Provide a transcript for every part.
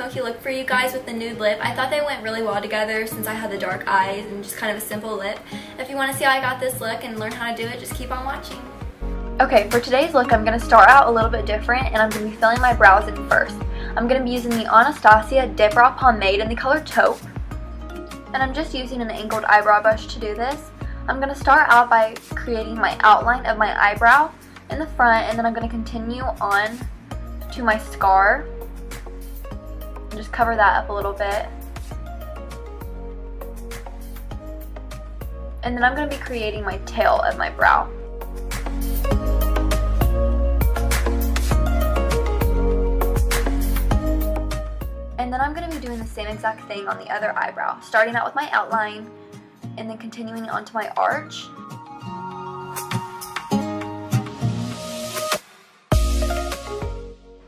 smoky look for you guys with the nude lip. I thought they went really well together since I had the dark eyes and just kind of a simple lip. If you want to see how I got this look and learn how to do it, just keep on watching. Okay, for today's look, I'm going to start out a little bit different, and I'm going to be filling my brows in first. I'm going to be using the Anastasia Dipbrow Pomade in the color Taupe, and I'm just using an angled eyebrow brush to do this. I'm going to start out by creating my outline of my eyebrow in the front, and then I'm going to continue on to my scar and just cover that up a little bit. And then I'm going to be creating my tail of my brow. And then I'm going to be doing the same exact thing on the other eyebrow, starting out with my outline and then continuing onto my arch.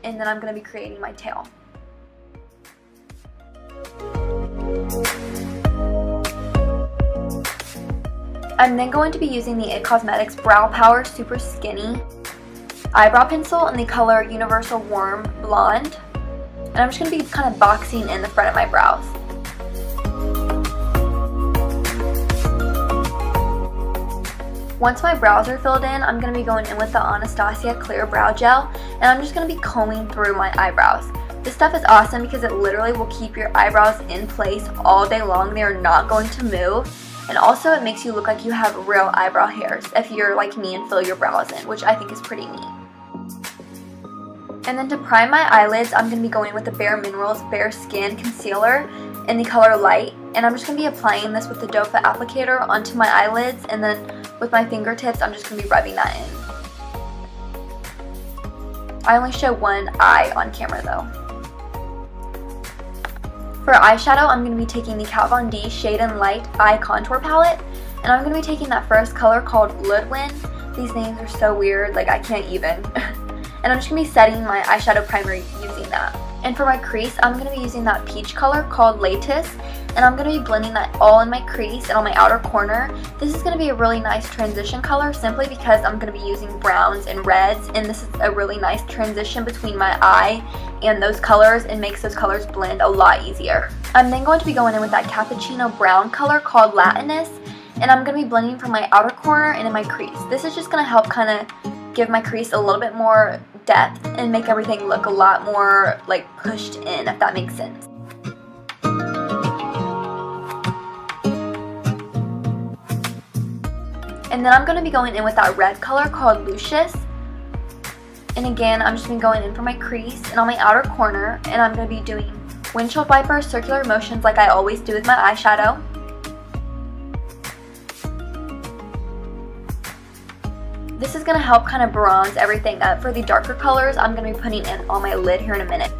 And then I'm going to be creating my tail. I'm then going to be using the IT Cosmetics Brow Power Super Skinny eyebrow pencil in the color Universal Warm Blonde. And I'm just going to be kind of boxing in the front of my brows. Once my brows are filled in, I'm going to be going in with the Anastasia Clear Brow Gel, and I'm just going to be combing through my eyebrows. This stuff is awesome because it literally will keep your eyebrows in place all day long. They are not going to move, and also it makes you look like you have real eyebrow hairs if you're like me and fill your brows in, which I think is pretty neat. And then to prime my eyelids, I'm going to be going with the Minerals Bareskin Concealer in the color Light, and I'm just going to be applying this with the doe foot applicator onto my eyelids, and then with my fingertips, I'm just going to be rubbing that in. I only show one eye on camera though. For eyeshadow, I'm going to be taking the Kat Von D Shade and Light Eye Contour Palette, and I'm going to be taking that first color called Bloodwind. These names are so weird, like I can't even. And I'm just going to be setting my eyeshadow primer using that. And for my crease, I'm going to be using that peach color called Lattice, and I'm going to be blending that all in my crease and on my outer corner. This is going to be a really nice transition color simply because I'm going to be using browns and reds, and this is a really nice transition between my eye and those colors and makes those colors blend a lot easier. I'm then going to be going in with that cappuccino brown color called Latinus, and I'm going to be blending from my outer corner and in my crease. This is just going to help kind of give my crease a little bit more depth and make everything look a lot more like pushed in, if that makes sense. And then I'm going to be going in with that red color called Lucius. And again, I'm just going to be going in for my crease and on my outer corner, and I'm going to be doing windshield wiper circular motions like I always do with my eyeshadow. This is going to help kind of bronze everything up. For the darker colors, I'm going to be putting in on my lid here in a minute.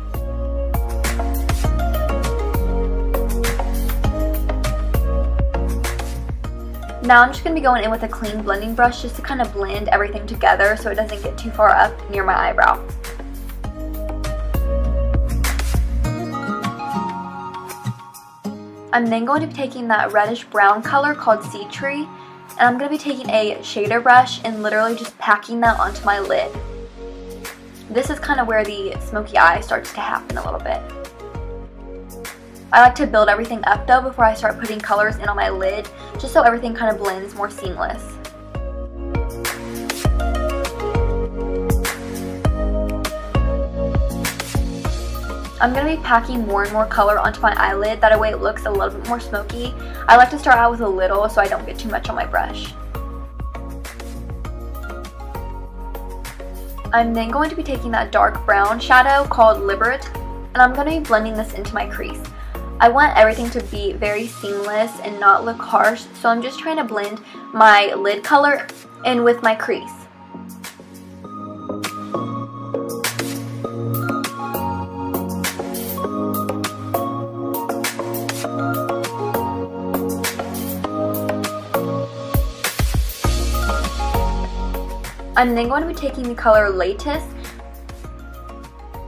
Now I'm just going to be going in with a clean blending brush just to kind of blend everything together so it doesn't get too far up near my eyebrow. I'm then going to be taking that reddish brown color called Sea Tree, and I'm going to be taking a shader brush and literally just packing that onto my lid. This is kind of where the smoky eye starts to happen a little bit. I like to build everything up though before I start putting colors in on my lid, just so everything kind of blends more seamless. I'm going to be packing more and more color onto my eyelid, that way it looks a little bit more smoky. I like to start out with a little so I don't get too much on my brush. I'm then going to be taking that dark brown shadow called Liberate, and I'm going to be blending this into my crease. I want everything to be very seamless and not look harsh, so I'm just trying to blend my lid color in with my crease. I'm then going to be taking the color Lattice,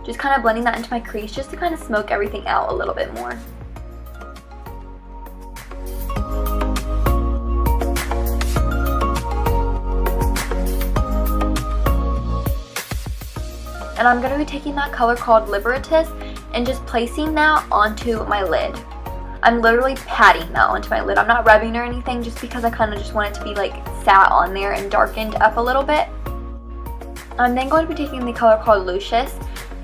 just kind of blending that into my crease just to kind of smoke everything out a little bit more. And I'm going to be taking that color called Liberatus and just placing that onto my lid. I'm literally patting that onto my lid. I'm not rubbing or anything, just because I kind of just want it to be like sat on there and darkened up a little bit. I'm then going to be taking the color called Lucius,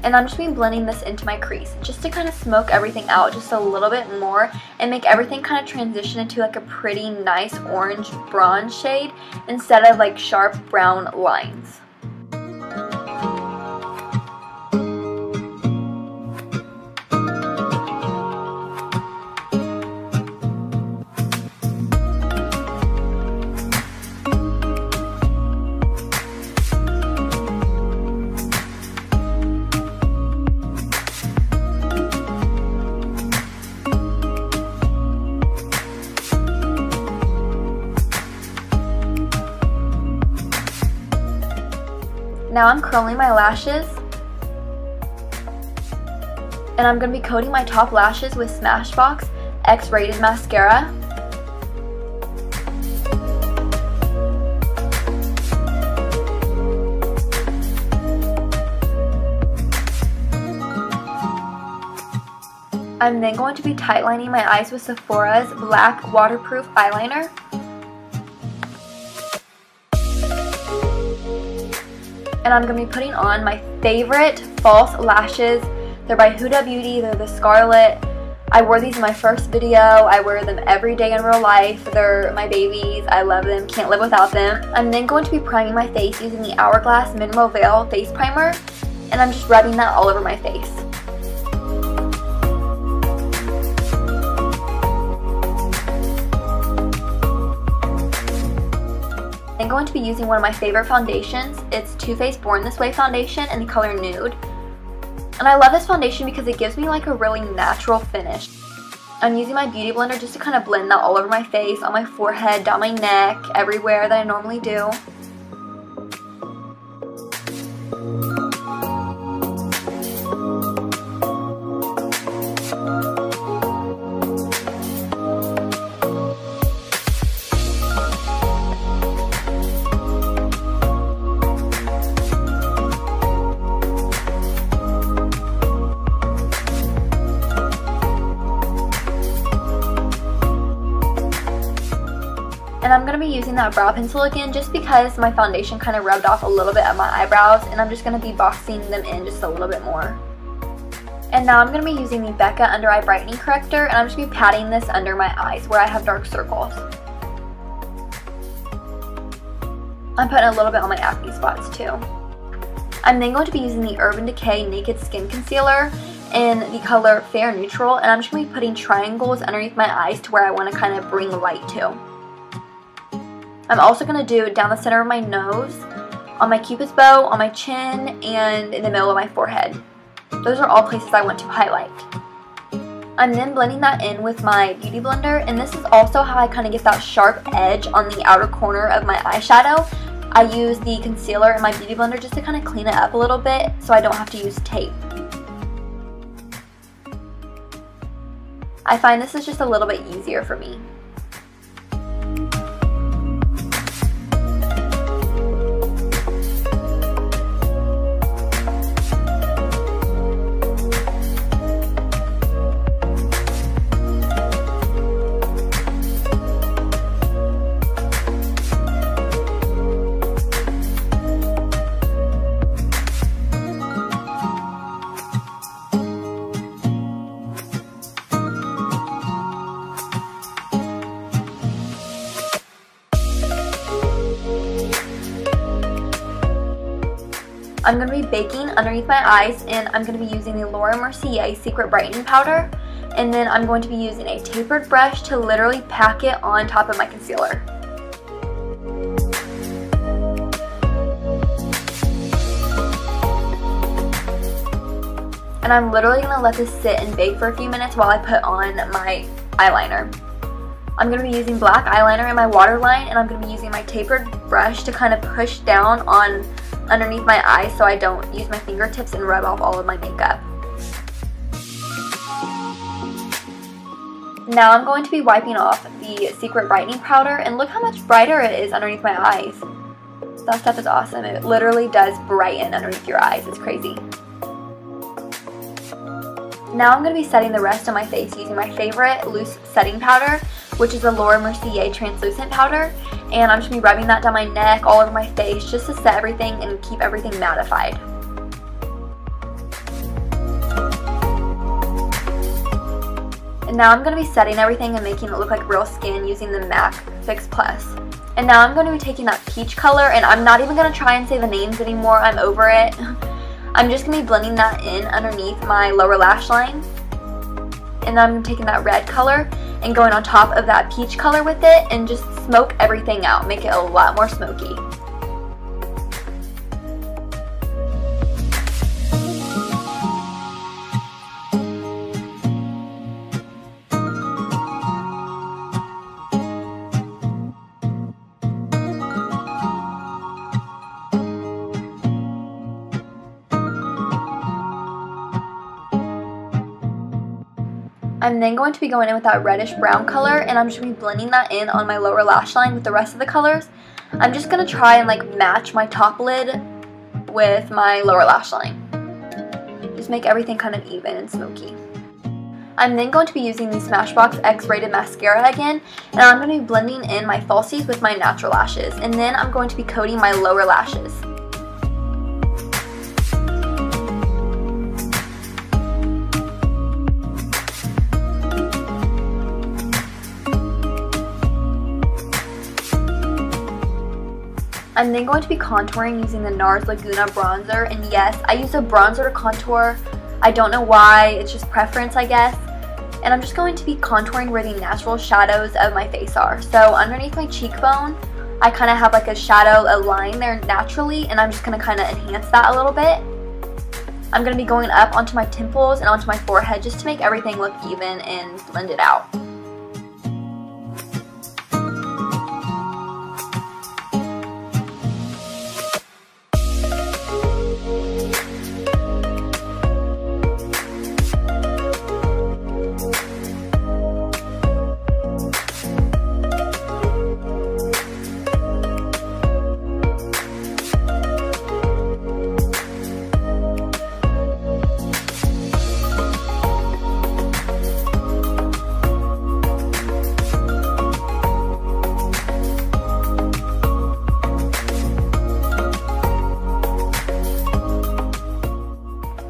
and I'm just going to be blending this into my crease just to kind of smoke everything out just a little bit more and make everything kind of transition into like a pretty nice orange bronze shade instead of like sharp brown lines. Now I'm curling my lashes, and I'm going to be coating my top lashes with Smashbox X-rated mascara. I'm then going to be tightlining my eyes with Sephora's black waterproof eyeliner. And I'm going to be putting on my favorite false lashes. They're by Huda Beauty. They're the Scarlett. I wore these in my first video. I wear them every day in real life. They're my babies. I love them. Can't live without them. I'm then going to be priming my face using the Hourglass Mineral Veil Face Primer. And I'm just rubbing that all over my face. I'm going to be using one of my favorite foundations. It's Too Faced Born This Way foundation in the color Nude. And I love this foundation because it gives me like a really natural finish. I'm using my beauty blender just to kind of blend that all over my face, on my forehead, down my neck, everywhere that I normally do. And I'm going to be using that brow pencil again just because my foundation kind of rubbed off a little bit of my eyebrows, and I'm just going to be boxing them in just a little bit more. And now I'm going to be using the Becca Undereye Brightening Corrector, and I'm just going to be patting this under my eyes where I have dark circles. I'm putting a little bit on my acne spots too. I'm then going to be using the Urban Decay Naked Skin Concealer in the color Fair Neutral, and I'm just going to be putting triangles underneath my eyes to where I want to kind of bring light to. I'm also going to do down the center of my nose, on my cupid's bow, on my chin, and in the middle of my forehead. Those are all places I want to highlight. I'm then blending that in with my beauty blender, and this is also how I kind of get that sharp edge on the outer corner of my eyeshadow. I use the concealer in my beauty blender just to kind of clean it up a little bit so I don't have to use tape. I find this is just a little bit easier for me. I'm going to be baking underneath my eyes, and I'm going to be using the Mercier Secret Brightening Powder, and then I'm going to be using a tapered brush to literally pack it on top of my concealer. And I'm literally going to let this sit and bake for a few minutes while I put on my eyeliner. I'm going to be using black eyeliner in my waterline, and I'm going to be using my tapered brush to kind of push down on underneath my eyes so I don't use my fingertips and rub off all of my makeup. Now I'm going to be wiping off the Secret Brightening Powder, and look how much brighter it is underneath my eyes. That stuff is awesome. It literally does brighten underneath your eyes. It's crazy. Now I'm going to be setting the rest of my face using my favorite loose setting powder, which is the Mercier translucent powder. And I'm just going to be rubbing that down my neck, all over my face, just to set everything and keep everything mattified. And now I'm going to be setting everything and making it look like real skin using the MAC Fix Plus. And now I'm going to be taking that peach color, and I'm not even going to try and say the names anymore, I'm over it. I'm just going to be blending that in underneath my lower lash line. And then I'm taking that red color and going on top of that peach color with it and just smoke everything out, make it a lot more smoky. I'm then going to be going in with that reddish brown color, and I'm just going to be blending that in on my lower lash line with the rest of the colors. I'm just going to try and like match my top lid with my lower lash line. Just make everything kind of even and smoky. I'm then going to be using the Smashbox X-Rated Mascara again, and I'm going to be blending in my falsies with my natural lashes, and then I'm going to be coating my lower lashes. I'm then going to be contouring using the Nars Laguna bronzer, and yes, I use a bronzer to contour. I don't know why, it's just preference I guess. And I'm just going to be contouring where the natural shadows of my face are. So underneath my cheekbone, I kind of have like a shadow, a line there naturally, and I'm just going to kind of enhance that a little bit. I'm going to be going up onto my temples and onto my forehead just to make everything look even and blend it out.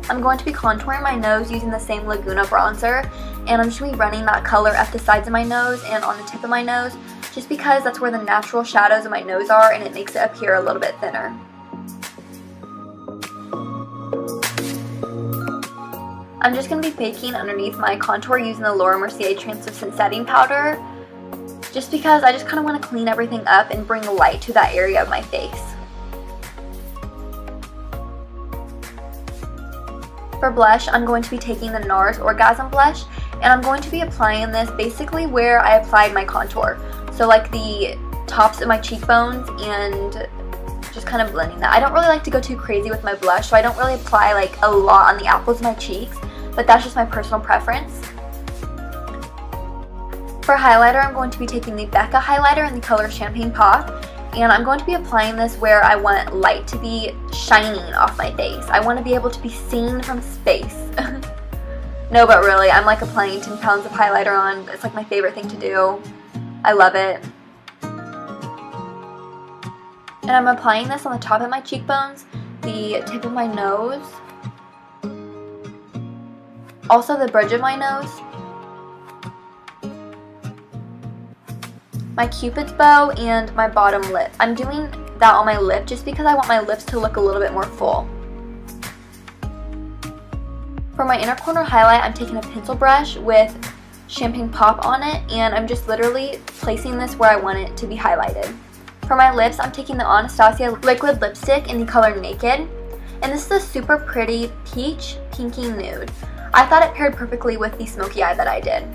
I'm going to be contouring my nose using the same Laguna bronzer, and I'm just going to be running that color up the sides of my nose and on the tip of my nose, just because that's where the natural shadows of my nose are and it makes it appear a little bit thinner. I'm just going to be baking underneath my contour using the Mercier translucent setting powder, just because I just kind of want to clean everything up and bring light to that area of my face. For blush, I'm going to be taking the Nars Orgasm blush, and I'm going to be applying this basically where I applied my contour. So like the tops of my cheekbones, and just kind of blending that. I don't really like to go too crazy with my blush, so I don't really apply like a lot on the apples of my cheeks, but that's just my personal preference. For highlighter, I'm going to be taking the Becca highlighter in the color Champagne Pop. And I'm going to be applying this where I want light to be shining off my face. I want to be able to be seen from space. No, but really, I'm like applying 10 pounds of highlighter on. It's like my favorite thing to do. I love it. And I'm applying this on the top of my cheekbones, the tip of my nose, also the bridge of my nose, my cupid's bow, and my bottom lip. I'm doing that on my lip just because I want my lips to look a little bit more full. For my inner corner highlight, I'm taking a pencil brush with Champagne Pop on it, and I'm just literally placing this where I want it to be highlighted. For my lips, I'm taking the Anastasia liquid lipstick in the color Naked, and this is a super pretty peach pinky nude. I thought it paired perfectly with the smoky eye that I did.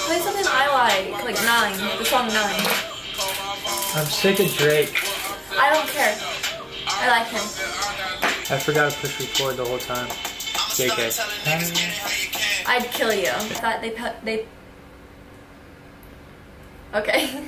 Play something I like 9, the song 9. I'm sick of Drake. I don't care. I like him. I forgot to push record the whole time. Decay. I'd kill you. That they okay.